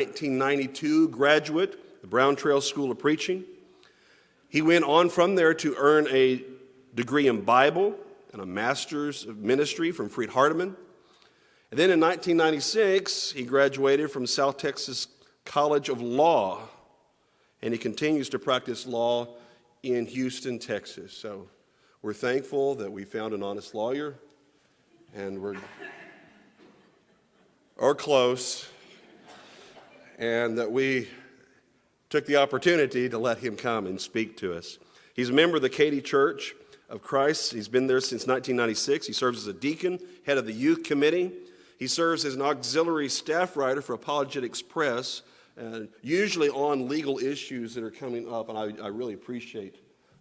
1992 graduate, the Brown Trail School of Preaching. He went on from there to earn a degree in Bible and a master's of ministry from Freed-Hardeman. And then in 1996, he graduated from South Texas College of Law, and he continues to practice law in Houston, Texas. So we're thankful that we found an honest lawyer, and we're close, and that we took the opportunity to let him come and speak to us. He's a member of the Katy Church of Christ. He's been there since 1996. He serves as a deacon, head of the youth committee. He serves as an auxiliary staff writer for Apologetics Press, usually on legal issues that are coming up, and I really appreciate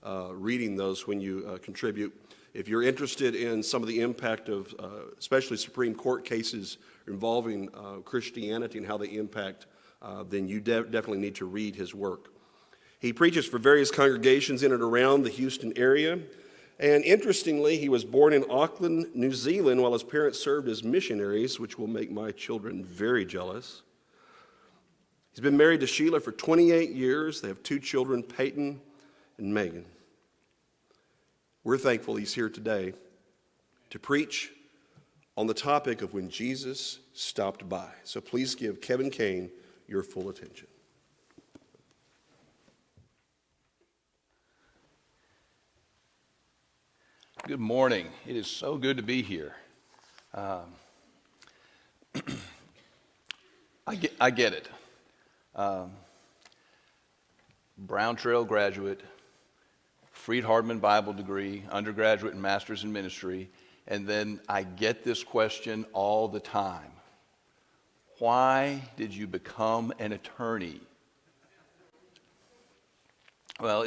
reading those when you contribute. If you're interested in some of the impact of especially Supreme Court cases involving Christianity and how they impact, then you definitely need to read his work. He preaches for various congregations in and around the Houston area. And interestingly, he was born in Auckland, New Zealand, while his parents served as missionaries, which will make my children very jealous. He's been married to Sheila for 28 years. They have 2 children, Peyton and Megan. We're thankful he's here today to preach on the topic of when Jesus stopped by. So please give Kevin Cain your full attention. Good morning. It is so good to be here. I get it. Brown Trail graduate, Freed-Hardeman Bible degree, undergraduate and master's in ministry, and then I get this question all the time. Why did you become an attorney? Well,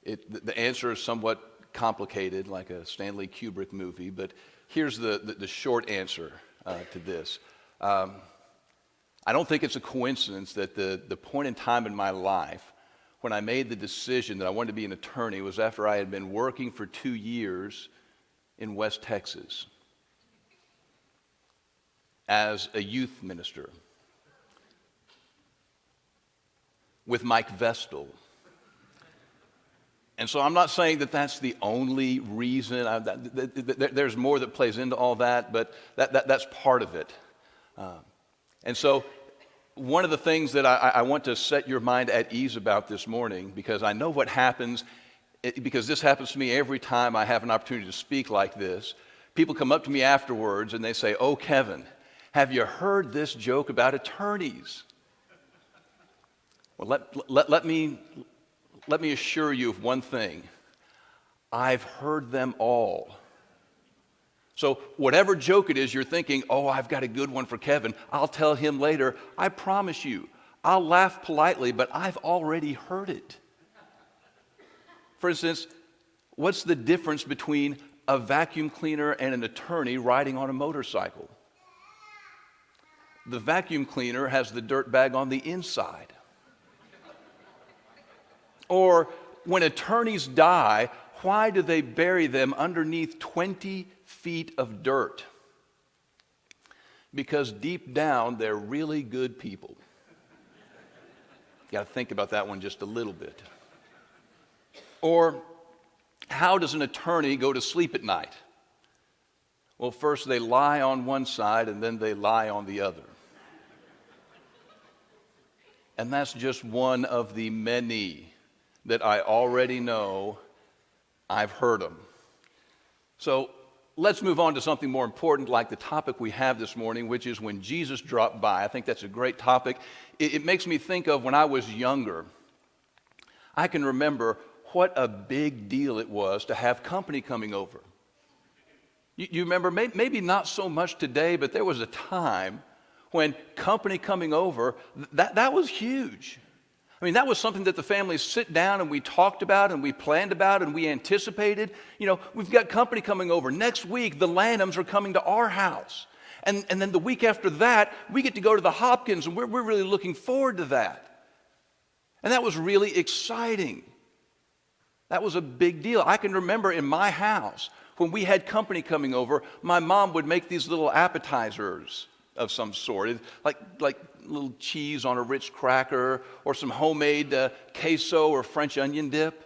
the answer is somewhat complicated, like a Stanley Kubrick movie, but here's the short answer to this. I don't think it's a coincidence that the point in time in my life when I made the decision that I wanted to be an attorney was after I had been working for 2 years in West Texas as a youth minister with Mike Vestal. And so I'm not saying that that's the only reason. There's more that plays into all that, but that's part of it. And so one of the things that I want to set your mind at ease about this morning, because I know what happens, because this happens to me every time I have an opportunity to speak like this. People come up to me afterwards and they say, "Oh, Kevin, have you heard this joke about attorneys?" Well, let me assure you of one thing. I've heard them all. So whatever joke it is you're thinking, "Oh, I've got a good one for Kevin, I'll tell him later," I promise you, I'll laugh politely, but I've already heard it. For instance, what's the difference between a vacuum cleaner and an attorney riding on a motorcycle? The vacuum cleaner has the dirt bag on the inside. Or when attorneys die, why do they bury them underneath 20 feet of dirt? Because deep down, they're really good people. You got to think about that one just a little bit. Or how does an attorney go to sleep at night? Well, first they lie on one side and then they lie on the other. And that's just one of the many that I already know. I've heard them. So let's move on to something more important, like the topic we have this morning, which is when Jesus dropped by. I think that's a great topic. It makes me think of when I was younger. I can remember what a big deal it was to have company coming over. You remember, maybe not so much today, but there was a time when company coming over, that was huge. I mean, that was something that the families sit down and we talked about and we planned about and we anticipated. You know, we've got company coming over. Next week, the Lanhams are coming to our house. And then the week after that, we get to go to the Hopkins, and we're really looking forward to that. And that was really exciting. That was a big deal. I can remember in my house, when we had company coming over, my mom would make these little appetizers of some sort. Like little cheese on a Ritz cracker or some homemade queso or French onion dip.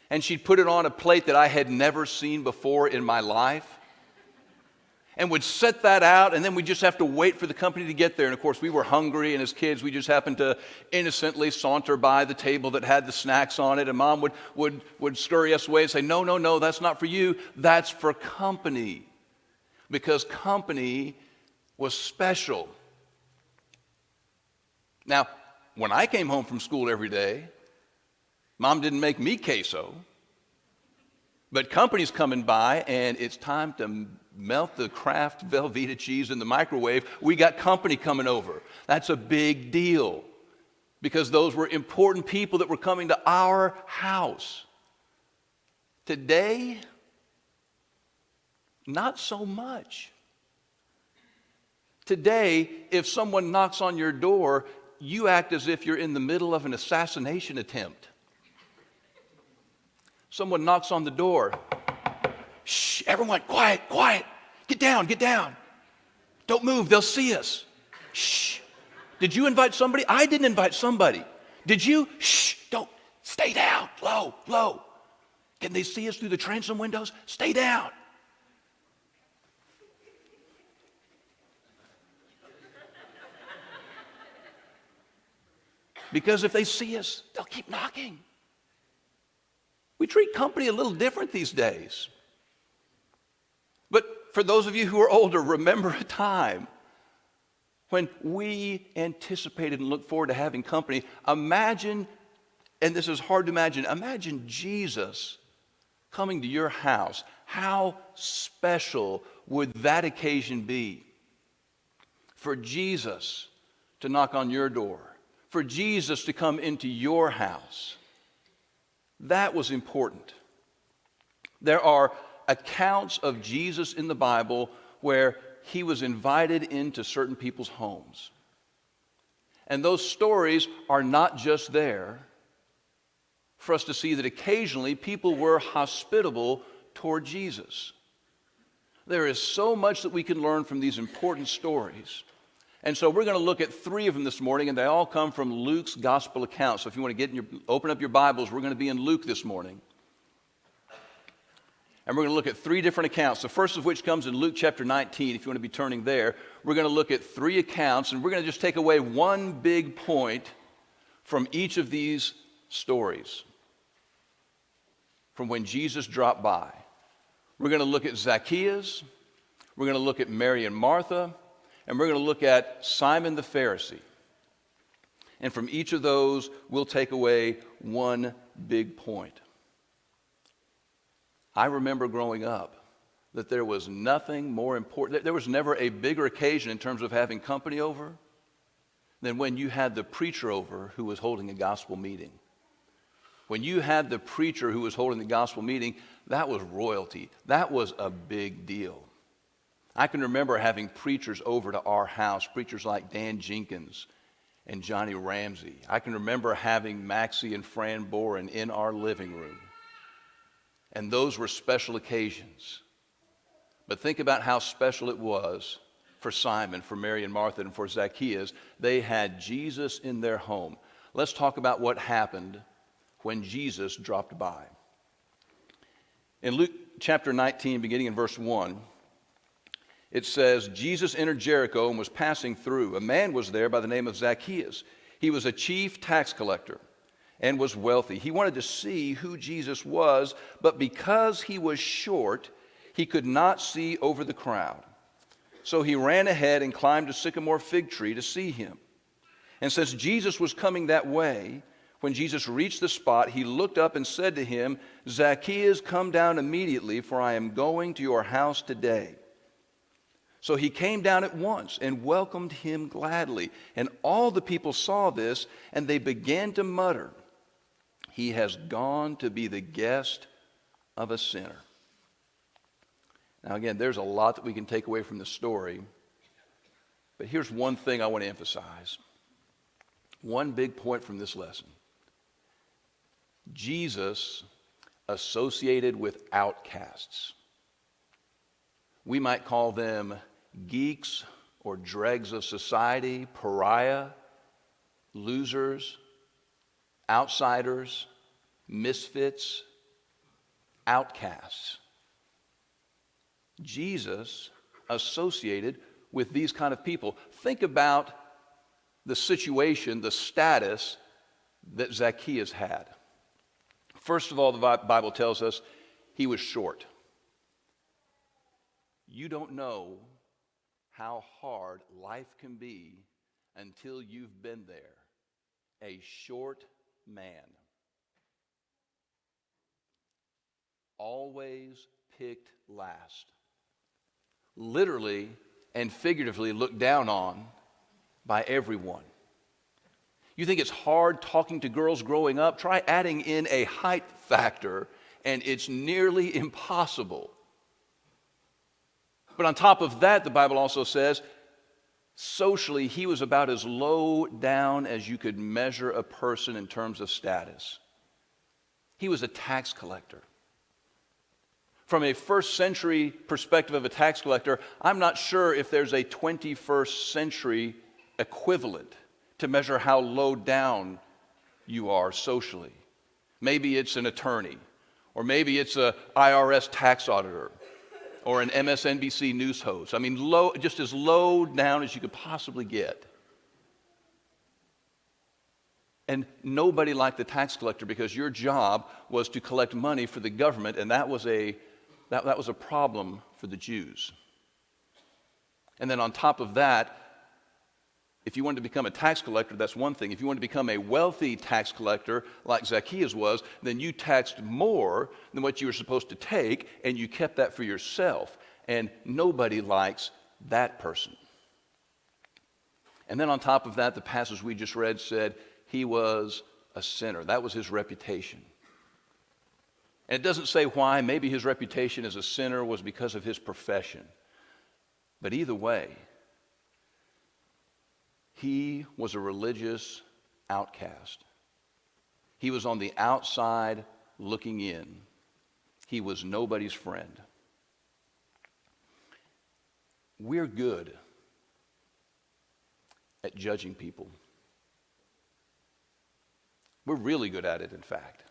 And she'd put it on a plate that I had never seen before in my life. And would set that out, and then we'd just have to wait for the company to get there. And of course, we were hungry, and as kids, we just happened to innocently saunter by the table that had the snacks on it. And Mom would scurry us away and say, no, no, no, that's not for you. That's for company. Because company was special. Now, when I came home from school every day, Mom didn't make me queso. But company's coming by, and it's time to melt the Kraft Velveeta cheese in the microwave. We got company coming over. That's a big deal because those were important people that were coming to our house. Today, not so much. Today, if someone knocks on your door, you act as if you're in the middle of an assassination attempt. Someone knocks on the door. Shh, everyone, quiet, quiet. Get down, get down. Don't move, they'll see us. Shh. Did you invite somebody? I didn't invite somebody. Did you? Shh, don't. Stay down, low, low. Can they see us through the transom windows? Stay down. Because if they see us, they'll keep knocking. We treat company a little different these days. But for those of you who are older, remember a time when we anticipated and looked forward to having company. Imagine, and this is hard to imagine Jesus coming to your house. How special would that occasion be? For Jesus to knock on your door, for Jesus to come into your house. That was important. There are accounts of Jesus in the Bible where he was invited into certain people's homes. And those stories are not just there for us to see that occasionally people were hospitable toward Jesus. There is so much that we can learn from these important stories. And so we're going to look at 3 of them this morning, and they all come from Luke's gospel account. So if you want to open up your Bibles, we're going to be in Luke this morning. And we're going to look at 3 different accounts, the first of which comes in Luke chapter 19. If you want to be turning there, we're going to look at 3 accounts, and we're going to just take away one big point from each of these stories, from when Jesus dropped by. We're going to look at Zacchaeus, we're going to look at Mary and Martha, and we're going to look at Simon the Pharisee. And from each of those, we'll take away one big point. I remember growing up that there was nothing more important, there was never a bigger occasion in terms of having company over than when you had the preacher over who was holding a gospel meeting. When you had the preacher who was holding the gospel meeting, that was royalty. That was a big deal. I can remember having preachers over to our house, preachers like Dan Jenkins and Johnny Ramsey. I can remember having Maxie and Fran Boren in our living room. And those were special occasions. But think about how special it was for Simon, for Mary and Martha, and for Zacchaeus. They had Jesus in their home. Let's talk about what happened when Jesus dropped by. In Luke chapter 19, beginning in verse 1, it says, Jesus entered Jericho and was passing through. A man was there by the name of Zacchaeus. He was a chief tax collector and was wealthy. He wanted to see who Jesus was, but because he was short, he could not see over the crowd. So he ran ahead and climbed a sycamore fig tree to see him. And since Jesus was coming that way, when Jesus reached the spot, he looked up and said to him, Zacchaeus, come down immediately, for I am going to your house today. So he came down at once and welcomed him gladly. And all the people saw this, and they began to mutter, he has gone to be the guest of a sinner. Now again, there's a lot that we can take away from the story. But here's one thing I want to emphasize. One big point from this lesson. Jesus associated with outcasts. We might call them geeks or dregs of society, pariah, losers, outsiders, misfits, outcasts. Jesus associated with these kind of people. Think about the situation, the status that Zacchaeus had. First of all, the Bible tells us he was short. You don't know how hard life can be until you've been there. A short man. Always picked last. Literally and figuratively looked down on by everyone. You think it's hard talking to girls growing up? Try adding in a height factor, and it's nearly impossible. But on top of that, the Bible also says, socially, he was about as low down as you could measure a person in terms of status. He was a tax collector. From a first century perspective of a tax collector, I'm not sure if there's a 21st century equivalent to measure how low down you are socially. Maybe it's an attorney, or maybe it's an IRS tax auditor, or an MSNBC news host. I mean, just as low down as you could possibly get. And nobody liked the tax collector because your job was to collect money for the government, and that was a problem for the Jews. And then on top of that, if you wanted to become a tax collector, that's one thing. If you wanted to become a wealthy tax collector like Zacchaeus was, then you taxed more than what you were supposed to take, and you kept that for yourself. And nobody likes that person. And then on top of that, the passage we just read said he was a sinner. That was his reputation. And it doesn't say why. Maybe his reputation as a sinner was because of his profession. But either way, he was a religious outcast. He was on the outside looking in. He was nobody's friend. We're good at judging people. We're really good at it, in fact.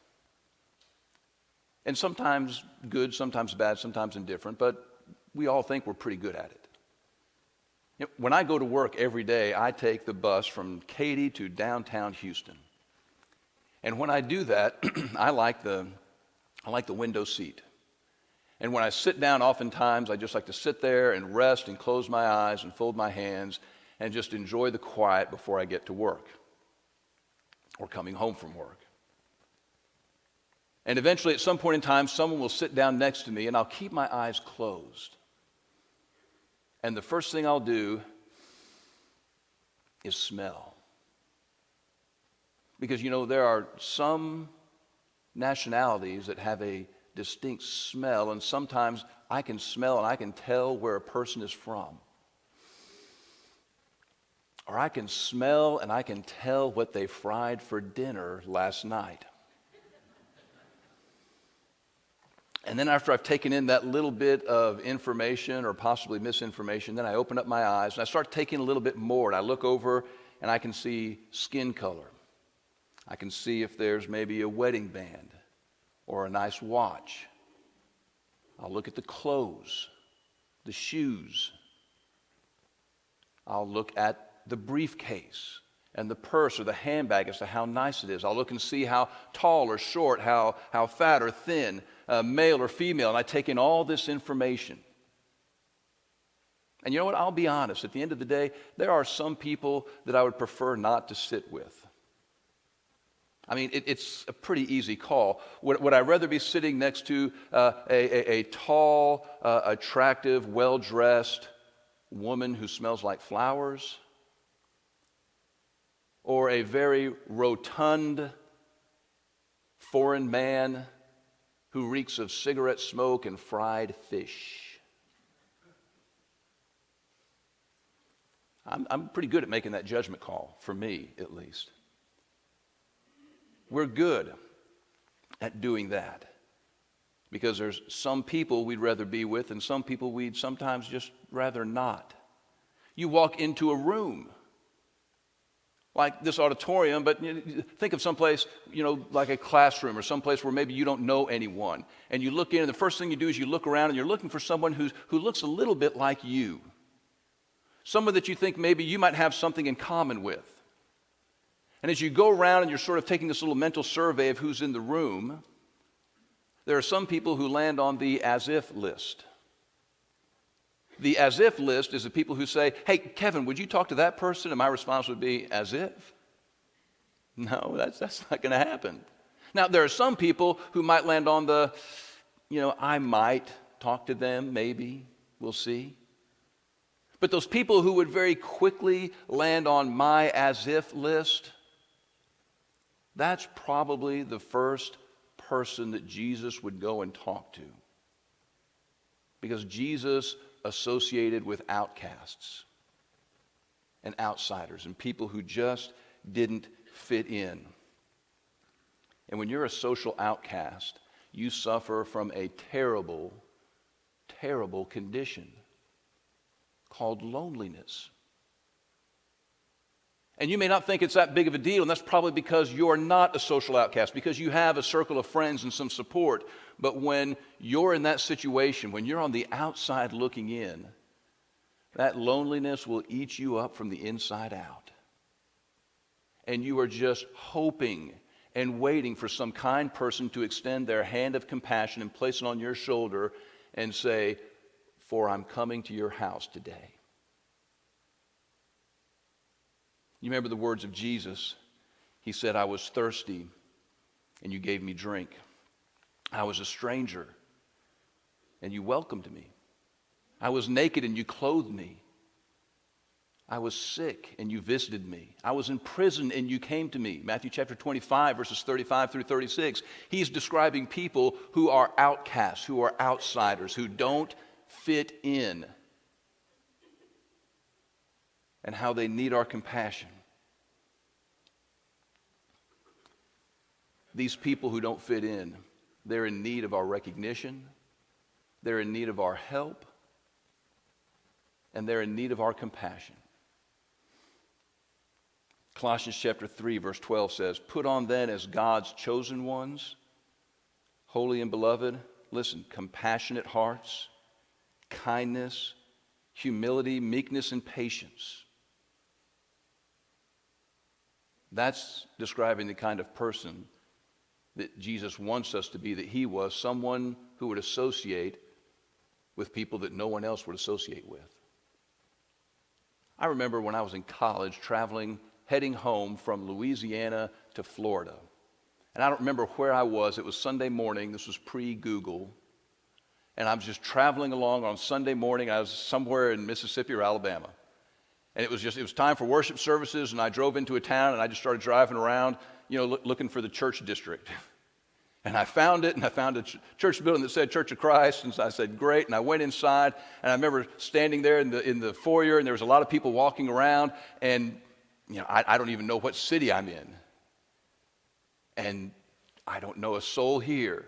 And sometimes good, sometimes bad, sometimes indifferent, but we all think we're pretty good at it. You know, when I go to work every day, I take the bus from Katy to downtown Houston. And when I do that, I like the window seat. And when I sit down, oftentimes I just like to sit there and rest and close my eyes and fold my hands and just enjoy the quiet before I get to work or coming home from work. And eventually, at some point in time, someone will sit down next to me, and I'll keep my eyes closed. And the first thing I'll do is smell. Because, you know, there are some nationalities that have a distinct smell, and sometimes I can smell and I can tell where a person is from. Or I can smell and I can tell what they fried for dinner last night. And then after I've taken in that little bit of information or possibly misinformation, then I open up my eyes and I start taking a little bit more. And I look over and I can see skin color. I can see if there's maybe a wedding band or a nice watch. I'll look at the clothes, the shoes. I'll look at the briefcase and the purse or the handbag as to how nice it is. I'll look and see how tall or short, how fat or thin, male or female, and I take in all this information. And you know what? I'll be honest. At the end of the day, there are some people that I would prefer not to sit with. I mean, it's a pretty easy call. Would I rather be sitting next to a tall, attractive, well-dressed woman who smells like flowers? Or a very rotund foreign man who reeks of cigarette smoke and fried fish? I'm pretty good at making that judgment call, for me at least. We're good at doing that because there's some people we'd rather be with and some people we'd sometimes just rather not. You walk into a room like this auditorium, but think of someplace, like a classroom or someplace where maybe you don't know anyone. And you look in, and the first thing you do is you look around and you're looking for someone who looks a little bit like you. Someone that you think maybe you might have something in common with. And as you go around and you're sort of taking this little mental survey of who's in the room, there are some people who land on the as if list. The as if list is the people who say, hey, Kevin, would you talk to that person? And my response would be, as if? No, that's not going to happen. Now, there are some people who might land on the, I might talk to them, maybe, we'll see. But those people who would very quickly land on my as if list, that's probably the first person that Jesus would go and talk to. Because Jesus associated with outcasts and outsiders and people who just didn't fit in. And when you're a social outcast, you suffer from a terrible, terrible condition called loneliness. And you may not think it's that big of a deal, and that's probably because you're not a social outcast, because you have a circle of friends and some support. But when you're in that situation, when you're on the outside looking in, that loneliness will eat you up from the inside out. And you are just hoping and waiting for some kind person to extend their hand of compassion and place it on your shoulder and say, for I'm coming to your house today. You remember the words of Jesus. He said, I was thirsty, and you gave me drink. I was a stranger, and you welcomed me. I was naked, and you clothed me. I was sick, and you visited me. I was in prison, and you came to me. Matthew chapter 25, verses 35 through 36. He's describing people who are outcasts, who are outsiders, who don't fit in, and how they need our compassion. These people who don't fit in, they're in need of our recognition, they're in need of our help, and they're in need of our compassion. Colossians chapter 3, verse 12 says, put on then as God's chosen ones, holy and beloved, listen, compassionate hearts, kindness, humility, meekness, and patience. That's describing the kind of person that Jesus wants us to be, that he was, someone who would associate with people that no one else would associate with. I remember when I was in college heading home from Louisiana to Florida. And I don't remember where I was. It was Sunday morning. This was pre-Google. And I was just traveling along on Sunday morning. I was somewhere in Mississippi or Alabama. And it was time for worship services, and I drove into a town, and I just started driving around, looking for the church district. And I found it, and I found a church building that said Church of Christ, and so I said, great, and I went inside, and I remember standing there in the foyer, and there was a lot of people walking around, and, I don't even know what city I'm in. And I don't know a soul here.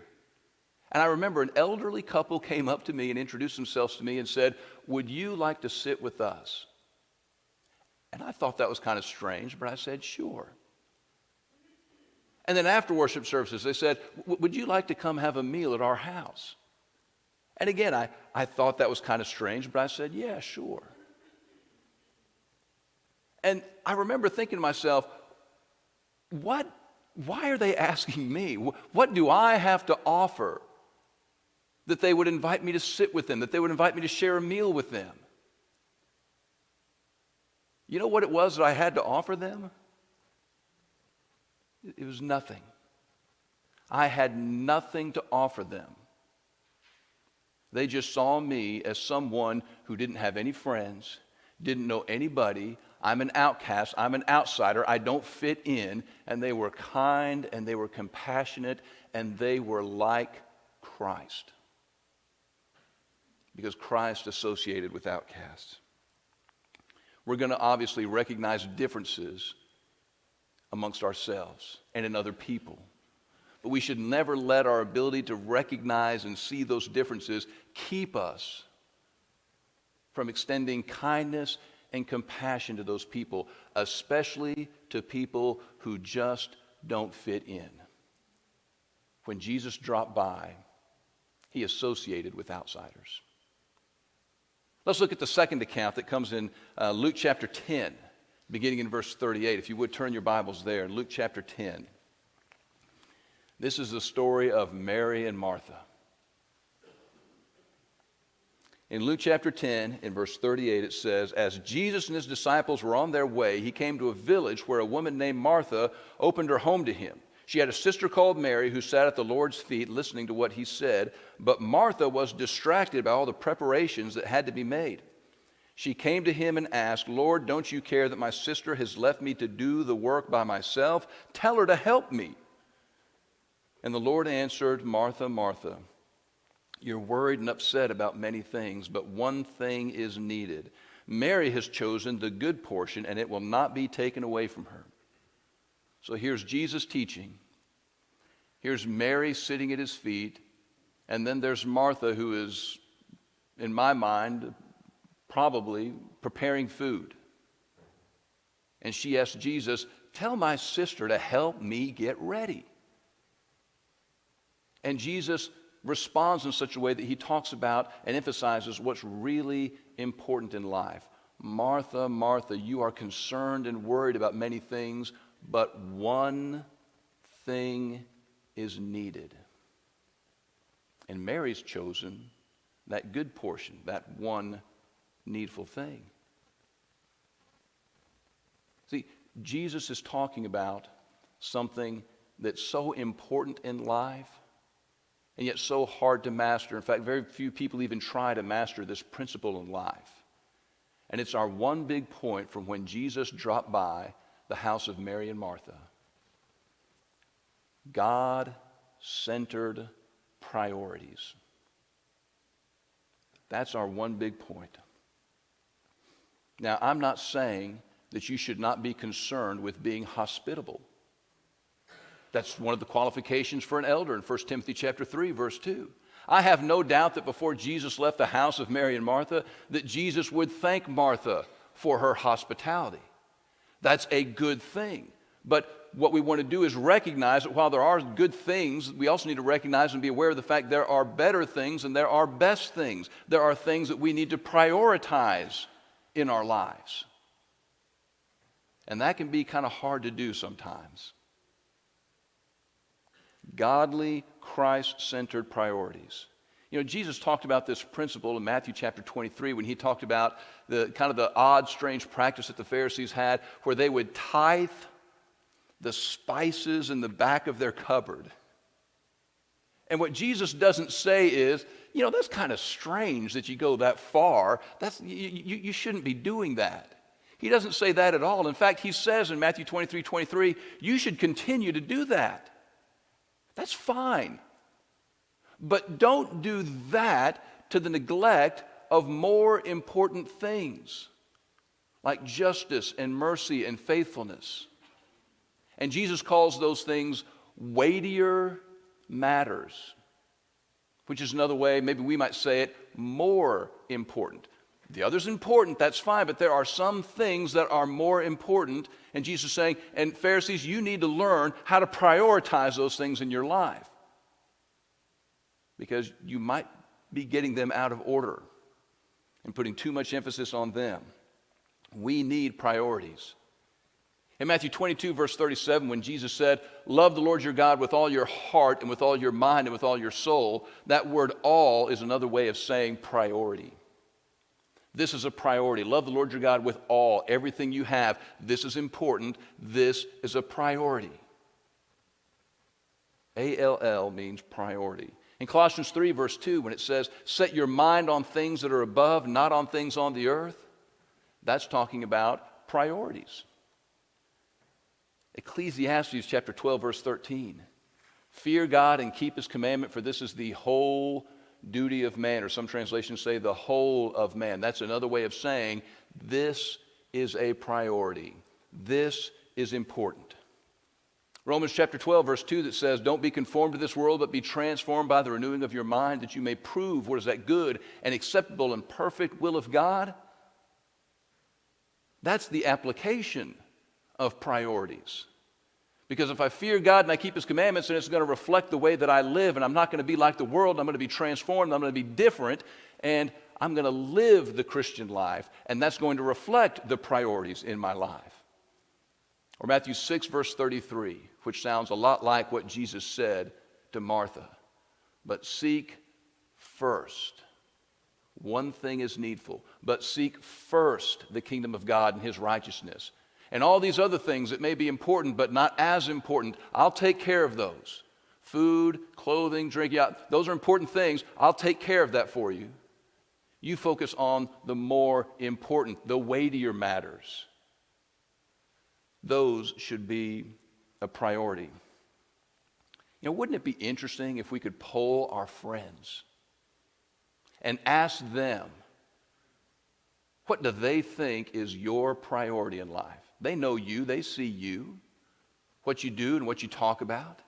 And I remember an elderly couple came up to me and introduced themselves to me and said, would you like to sit with us? And I thought that was kind of strange, but I said, sure. And then after worship services, they said, would you like to come have a meal at our house? And again, I thought that was kind of strange, but I said, yeah, sure. And I remember thinking to myself, why are they asking me? What do I have to offer that they would invite me to sit with them, that they would invite me to share a meal with them? You know what it was that I had to offer them? It was nothing. I had nothing to offer them. They just saw me as someone who didn't have any friends, didn't know anybody. I'm an outcast. I'm an outsider. I don't fit in. And they were kind and they were compassionate and they were like Christ. Because Christ associated with outcasts. We're going to obviously recognize differences amongst ourselves and in other people. But we should never let our ability to recognize and see those differences keep us from extending kindness and compassion to those people, especially to people who just don't fit in. When Jesus dropped by, he associated with outsiders. Let's look at the second account that comes in Luke chapter 10, beginning in verse 38. If you would turn your Bibles there, Luke chapter 10. This is the story of Mary and Martha. In Luke chapter 10, in verse 38, it says, "As Jesus and his disciples were on their way, he came to a village where a woman named Martha opened her home to him. She had a sister called Mary who sat at the Lord's feet listening to what he said, but Martha was distracted by all the preparations that had to be made. She came to him and asked, 'Lord, don't you care that my sister has left me to do the work by myself? Tell her to help me.' And the Lord answered, 'Martha, Martha, you're worried and upset about many things, but one thing is needed. Mary has chosen the good portion, and it will not be taken away from her.'" So here's Jesus teaching. Here's Mary sitting at his feet. And then there's Martha, who is, in my mind, probably preparing food. And she asks Jesus, "Tell my sister to help me get ready." And Jesus responds in such a way that he talks about and emphasizes what's really important in life. "Martha, Martha, you are concerned and worried about many things, but one thing is needed." And Mary's chosen that good portion, that one needful thing. See, Jesus is talking about something that's so important in life and yet so hard to master. In fact, very few people even try to master this principle in life. And it's our one big point from when Jesus dropped by the house of Mary and Martha. God-centered priorities. That's our one big point. Now, I'm not saying that you should not be concerned with being hospitable. That's one of the qualifications for an elder in 1 Timothy chapter 3, verse 2. I have no doubt that before Jesus left the house of Mary and Martha, that Jesus would thank Martha for her hospitality. That's a good thing. But what we want to do is recognize that while there are good things, we also need to recognize and be aware of the fact there are better things and there are best things. There are things that we need to prioritize in our lives. And that can be kind of hard to do sometimes. Godly, Christ-centered priorities. You know, Jesus talked about this principle in Matthew chapter 23 when he talked about the kind of the odd, strange practice that the Pharisees had where they would tithe the spices in the back of their cupboard. And what Jesus doesn't say is, you know, that's kind of strange that you go that far. You shouldn't be doing that. He doesn't say that at all. In fact, he says in Matthew 23:23, you should continue to do that. That's fine. But don't do that to the neglect of more important things like justice and mercy and faithfulness. And Jesus calls those things weightier matters, which is another way, maybe we might say it, more important. The other's important, that's fine, but there are some things that are more important. And Jesus is saying, and Pharisees, you need to learn how to prioritize those things in your life, because you might be getting them out of order and putting too much emphasis on them. We need priorities. In Matthew 22, verse 37, when Jesus said, "Love the Lord your God with all your heart and with all your mind and with all your soul," that word "all" is another way of saying priority. This is a priority. Love the Lord your God with all, everything you have. This is important. This is a priority. A-L-L means priority. In Colossians 3, verse 2, when it says, "Set your mind on things that are above, not on things on the earth," that's talking about priorities. Ecclesiastes chapter 12, verse 13. "Fear God and keep his commandment, for this is the whole duty of man," or some translations say the whole of man. That's another way of saying this is a priority. This is important. Romans chapter 12, verse 2 that says, "Don't be conformed to this world, but be transformed by the renewing of your mind, that you may prove what is that good and acceptable and perfect will of God." That's the application of priorities. Because if I fear God and I keep His commandments, then it's going to reflect the way that I live, and I'm not going to be like the world. I'm going to be transformed. I'm going to be different, and I'm going to live the Christian life, and that's going to reflect the priorities in my life. Or Matthew 6, verse 33, which sounds a lot like what Jesus said to Martha. But seek first. One thing is needful, but seek first the kingdom of God and His righteousness. And all these other things that may be important, but not as important, I'll take care of those. Food, clothing, drink, yeah, those are important things. I'll take care of that for you. You focus on the more important, the weightier matters. Those should be a priority. Wouldn't it be interesting if we could poll our friends and ask them, what do they think is your priority in life? They know you, they see you, what you do and what you talk about.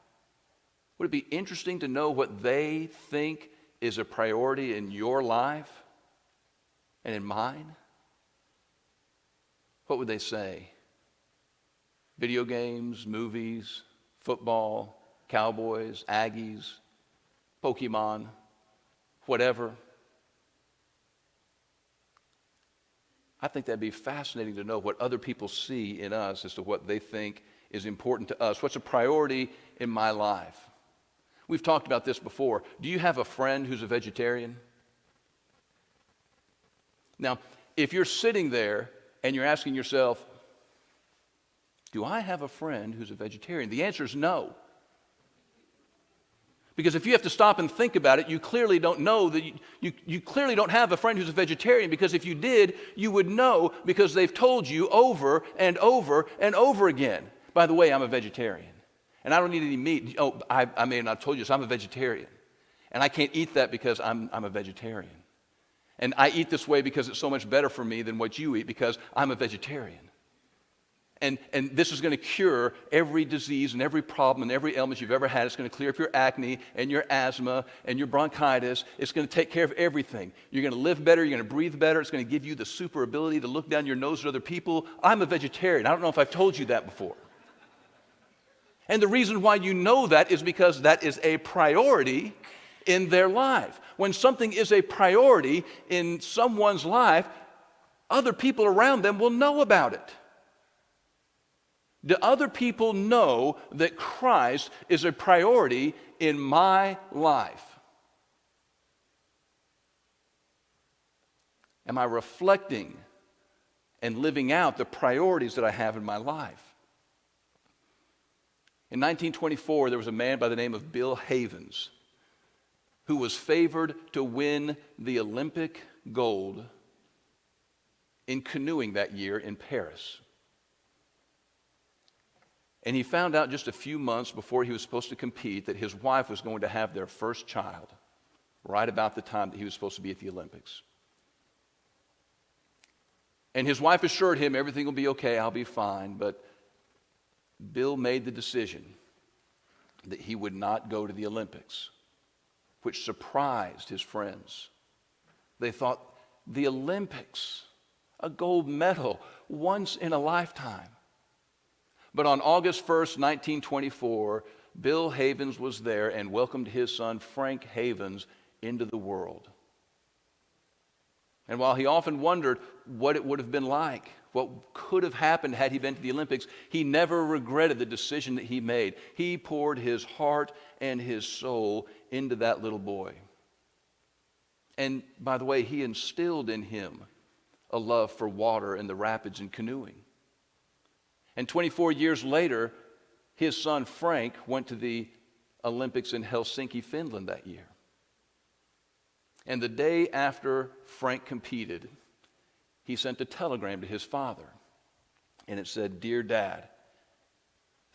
Would it be interesting to know what they think is a priority in your life and in mine? What would they say? Video games, movies, football, Cowboys, Aggies, Pokemon, whatever. I think that'd be fascinating to know what other people see in us as to what they think is important to us. What's a priority in my life? We've talked about this before. Do you have a friend who's a vegetarian? Now, if you're sitting there and you're asking yourself, do I have a friend who's a vegetarian? The answer is no. Because if you have to stop and think about it, you clearly don't know that you clearly don't have a friend who's a vegetarian, because if you did, you would know, because they've told you over and over and over again. By the way, I'm a vegetarian, and I don't eat any meat. Oh, I may have not told you this, I'm a vegetarian. And I can't eat that because I'm a vegetarian. And I eat this way because it's so much better for me than what you eat, because I'm a vegetarian. And this is going to cure every disease and every problem and every ailment you've ever had. It's going to clear up your acne and your asthma and your bronchitis. It's going to take care of everything. You're going to live better. You're going to breathe better. It's going to give you the super ability to look down your nose at other people. I'm a vegetarian. I don't know if I've told you that before. And the reason why you know that is because that is a priority in their life. When something is a priority in someone's life, other people around them will know about it. Do other people know that Christ is a priority in my life? Am I reflecting and living out the priorities that I have in my life? In 1924, there was a man by the name of Bill Havens who was favored to win the Olympic gold in canoeing that year in Paris. And he found out just a few months before he was supposed to compete that his wife was going to have their first child right about the time that he was supposed to be at the Olympics. And his wife assured him, everything will be okay, I'll be fine. But Bill made the decision that he would not go to the Olympics, which surprised his friends. They thought, the Olympics, a gold medal, once in a lifetime. But on August 1st, 1924, Bill Havens was there and welcomed his son, Frank Havens, into the world. And while he often wondered what it would have been like, what could have happened had he been to the Olympics, he never regretted the decision that he made. He poured his heart and his soul into that little boy. And by the way, he instilled in him a love for water and the rapids and canoeing. And 24 years later, his son Frank went to the Olympics in Helsinki, Finland that year. And the day after Frank competed, he sent a telegram to his father. And it said, "Dear Dad,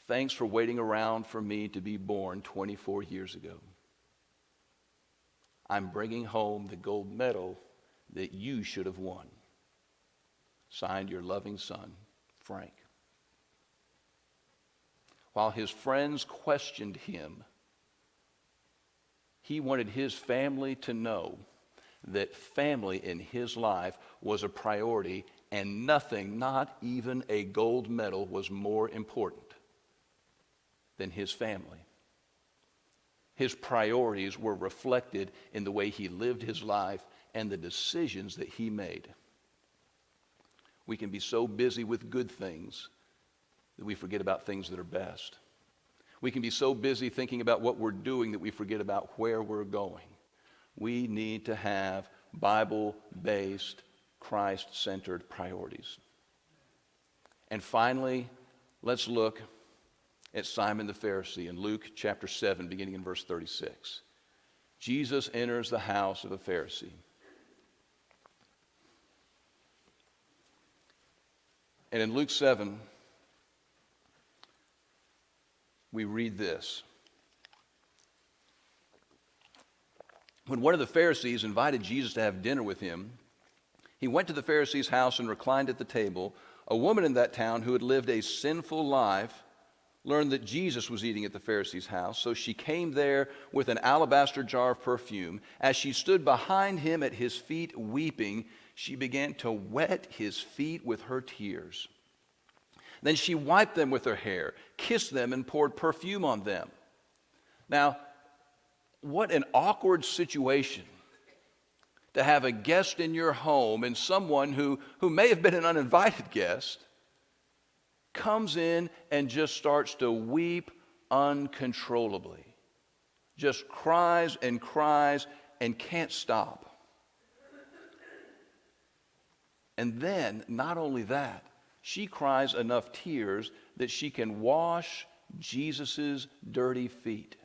thanks for waiting around for me to be born 24 years ago. I'm bringing home the gold medal that you should have won. Signed, your loving son, Frank." While his friends questioned him, he wanted his family to know that family in his life was a priority And nothing, not even a gold medal, was more important than his family. His priorities were reflected in the way he lived his life and the decisions that he made. We can be so busy with good things that we forget about things that are best. We can be so busy thinking about what we're doing that we forget about where we're going. We need to have Bible-based, Christ-centered priorities. And finally, let's look at Simon the Pharisee in Luke chapter 7, beginning in verse 36. Jesus enters the house of a Pharisee. And in Luke 7, we read this. When one of the Pharisees invited Jesus to have dinner with him, he went to the Pharisee's house and reclined at the table. A woman in that town who had lived a sinful life learned that Jesus was eating at the Pharisee's house, so she came there with an alabaster jar of perfume. As she stood behind him at his feet weeping, she began to wet his feet with her tears. Then she wiped them with her hair, kissed them, and poured perfume on them. Now, what an awkward situation to have a guest in your home, and someone who may have been an uninvited guest comes in and just starts to weep uncontrollably. Just cries and cries and can't stop. And then, not only that, she cries enough tears that she can wash Jesus' dirty feet.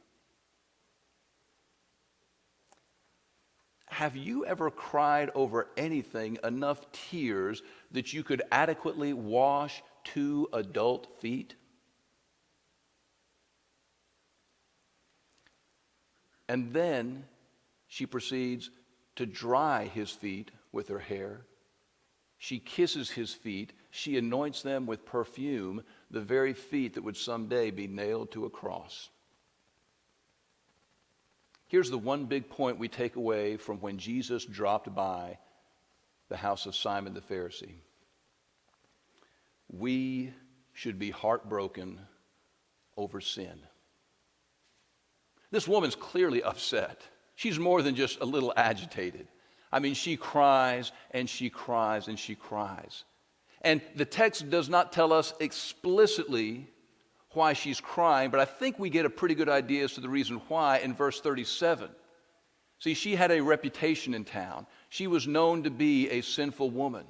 Have you ever cried over anything enough tears that you could adequately wash 2 adult feet? And then she proceeds to dry his feet with her hair. She kisses his feet. She anoints them with perfume, the very feet that would someday be nailed to a cross. Here's the one big point we take away from when Jesus dropped by the house of Simon the Pharisee. We should be heartbroken over sin. This woman's clearly upset. She's more than just a little agitated. I mean, she cries and she cries and she cries. And the text does not tell us explicitly why she's crying, but I think we get a pretty good idea as to the reason why in verse 37. See, she had a reputation in town. She was known to be a sinful woman.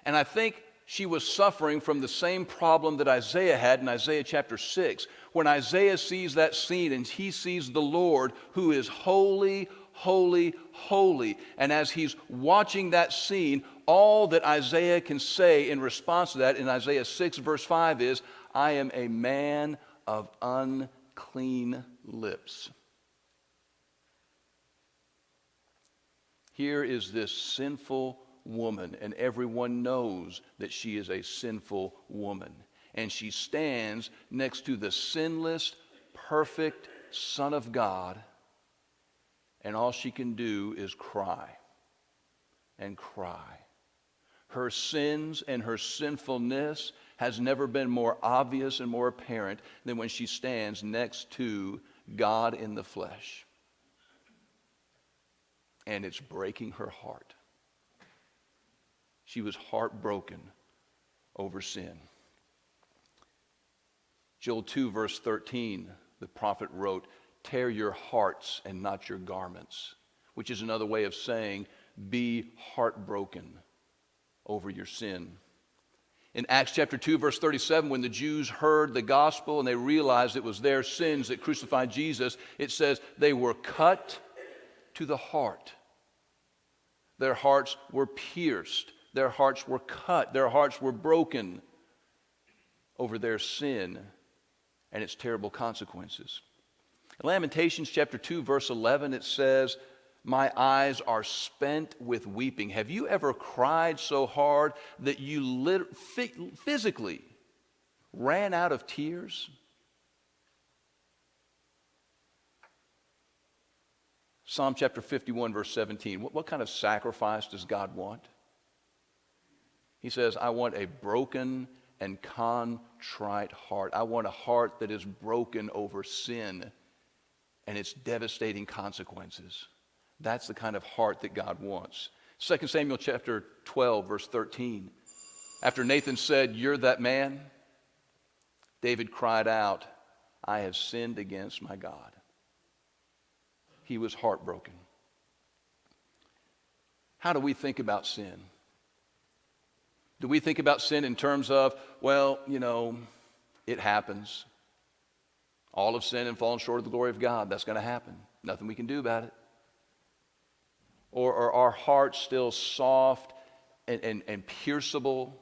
And I think she was suffering from the same problem that Isaiah had in Isaiah chapter 6. When Isaiah sees that scene and he sees the Lord who is holy, holy, holy. And as he's watching that scene, all that Isaiah can say in response to that in Isaiah 6 verse 5 is, I am a man of unclean lips. Here is this sinful woman, and everyone knows that she is a sinful woman. And she stands next to the sinless, perfect Son of God, and all she can do is cry and cry. Her sins and her sinfulness has never been more obvious and more apparent than when she stands next to God in the flesh. And it's breaking her heart. She was heartbroken over sin. Joel 2 verse 13, the prophet wrote, tear your hearts and not your garments, which is another way of saying be heartbroken over your sin. In Acts chapter 2 verse 37, when the Jews heard the gospel and they realized it was their sins that crucified Jesus, it says they were cut to the heart. Their hearts were pierced. Their hearts were cut. Their hearts were broken over their sin and its terrible consequences. In Lamentations chapter 2 verse 11, it says, my eyes are spent with weeping. Have you ever cried so hard that you physically ran out of tears? Psalm chapter 51, verse 17. What kind of sacrifice does God want? He says, I want a broken and contrite heart. I want a heart that is broken over sin and its devastating consequences. That's the kind of heart that God wants. 2 Samuel chapter 12, verse 13. After Nathan said, you're that man, David cried out, I have sinned against my God. He was heartbroken. How do we think about sin? Do we think about sin in terms of, well, it happens. All have sinned and fallen short of the glory of God. That's going to happen. Nothing we can do about it. Or are our hearts still soft and pierceable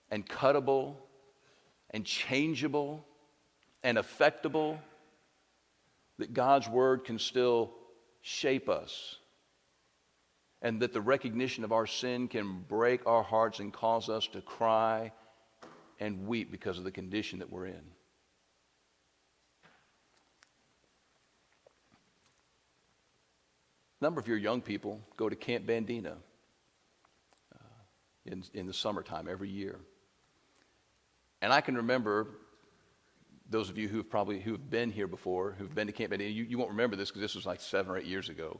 and cuttable and changeable and affectable, that God's word can still shape us, and that the recognition of our sin can break our hearts and cause us to cry and weep because of the condition that we're in? A number of your young people go to Camp Bandina in the summertime every year. And I can remember, those of you who've been here before, who've been to Camp Bandina, you won't remember this because this was like 7 or 8 years ago.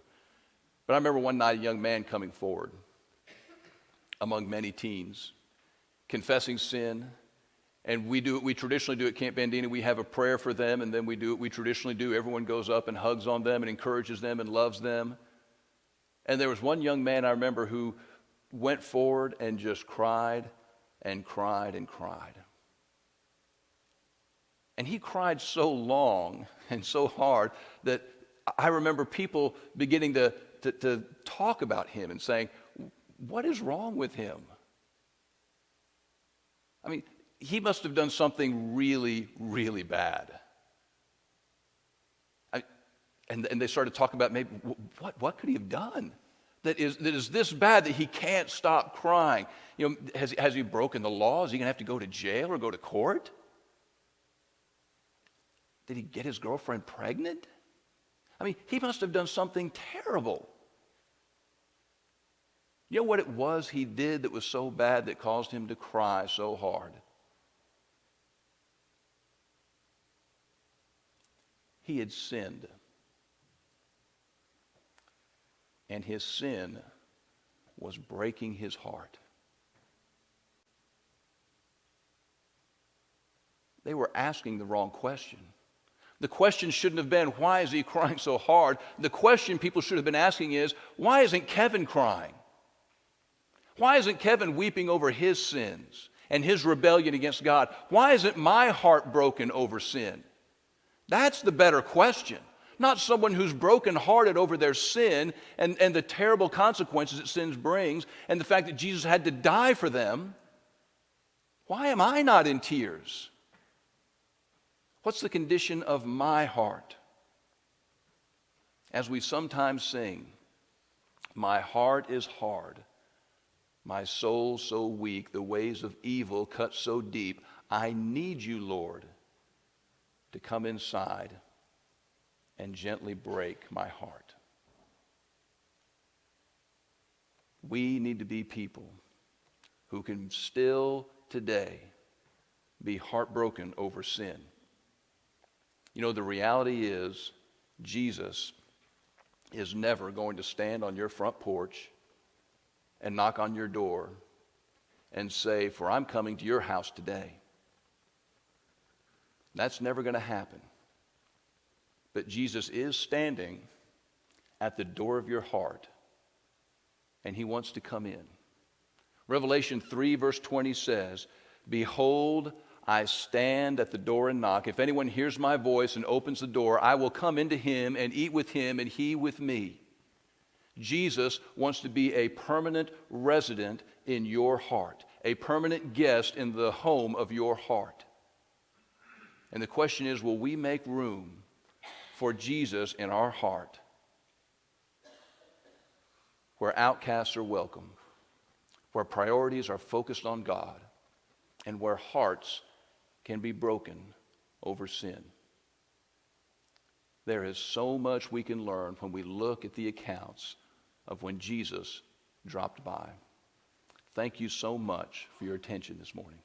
But I remember one night a young man coming forward among many teens, confessing sin. And we do what we traditionally do at Camp Bandina. We have a prayer for them, and then we do what we traditionally do. Everyone goes up and hugs on them and encourages them and loves them. And there was one young man I remember who went forward and just cried and cried and cried. And he cried so long and so hard that I remember people beginning to talk about him and saying, what is wrong with him? I mean, he must have done something really, really bad. And they started talking about maybe what could he have done that is this bad that he can't stop crying? Has he broken the law? Is he going to have to go to jail or go to court? Did he get his girlfriend pregnant? I mean, he must have done something terrible. You know what it was he did that was so bad that caused him to cry so hard? He had sinned. And his sin was breaking his heart. They were asking the wrong question. The question shouldn't have been, why is he crying so hard? The question people should have been asking is, why isn't Kevin crying? Why isn't Kevin weeping over his sins and his rebellion against God? Why isn't my heart broken over sin? That's the better question. Not someone who's brokenhearted over their sin and the terrible consequences that sin brings and the fact that Jesus had to die for them. Why am I not in tears? What's the condition of my heart? As we sometimes sing, my heart is hard, my soul so weak, the ways of evil cut so deep. I need you, Lord, to come inside and gently break my heart. We need to be people who can still today be heartbroken over sin. The reality is Jesus is never going to stand on your front porch and knock on your door and say, for I'm coming to your house today. That's never going to happen. But Jesus is standing at the door of your heart, and he wants to come in. Revelation 3 verse 20 says, behold, I stand at the door and knock. If anyone hears my voice and opens the door, I will come into him and eat with him and he with me. Jesus wants to be a permanent resident in your heart, a permanent guest in the home of your heart. And the question is, will we make room for Jesus in our heart, where outcasts are welcome, where priorities are focused on God, and where hearts can be broken over sin? There is so much we can learn when we look at the accounts of when Jesus dropped by. Thank you so much for your attention this morning.